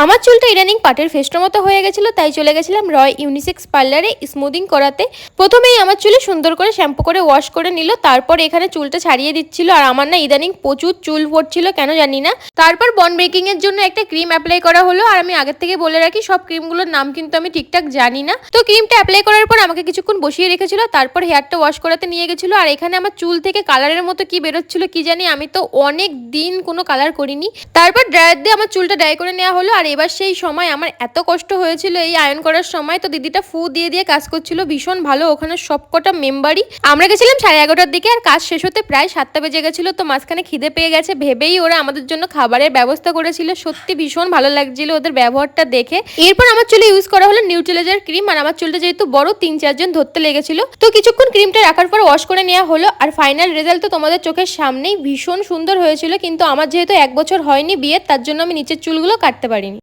আমার চুলটা ইদানিং পাটের ফেস্টোর মতো হয়ে গেছিল, তাই চলে গেছিলাম রয় ইউনিসেক্স পার্লারে স্মুদিং করাতে। প্রথমেই আমার চুলে সুন্দর করে শ্যাম্পু করে ওয়াশ করে নিল, তারপর এখানে চুলটা ছাড়িয়ে দিচ্ছিল। আর আমার না ইদানিং প্রচুর চুল পড়ছিল, কেন জানি না। তারপর বন ব্রেকিং এর জন্য একটা ক্রিম অ্যাপ্লাই করা হলো। আর আমি আগের থেকে বলে রাখি, সব ক্রিমগুলোর নাম কিন্তু আমি ঠিকঠাক জানি না। তো ক্রিমটা অ্যাপ্লাই করার পর আমাকে কিছুক্ষণ বসিয়ে রেখেছিল, তারপর হেয়ারটা ওয়াশ করাতে নিয়ে গেছিল। আর এখানে আমার চুল থেকে কালারের মতো কি বেরোচ্ছিল কি জানি, আমি তো অনেক দিন কোনো কালার করিনি। তারপর ড্রায়ার দিয়ে আমার চুলটা ড্রাই করে নেওয়া হলো। আর এবার সেই সময় আমার এত কষ্ট হয়েছিল এই আয়রন করার সময়, তো দিদিটা ফু দিয়ে দিয়ে কাজ করছিল ভীষণ ভালো। ওখানে সবকটা মেম্বারই আমরা গেছিলাম 11:30টার দিকে, আর কাজ শেষ হতে প্রায় 7টা বেজে গেছিল। তো মাঝখানে খিদে পেয়ে গেছে ভেবেই ওরা আমাদের জন্য খাবারের ব্যবস্থা করেছিল। সত্যি ভীষণ ভালো লাগছিল ওদের ব্যবহারটা দেখে। এরপর আমার চুলে ইউজ করা হলো নিউট্রিলাইজার ক্রিম। আর আমার চুলটা যেহেতু বড়, 3-4 জন ধরতে লেগেছিল, তো কিছুক্ষণ ক্রিমটা রাখার পর ওয়াশ করে নেওয়া হলো। আর ফাইনাল রেজাল্ট তো তোমাদের চোখের সামনেই ভীষণ সুন্দর হয়েছিল। কিন্তু আমার যেহেতু 1 বছর হয়নি বিয়ের, তার জন্য আমি নিচের চুলগুলো কাটতে পারিনি।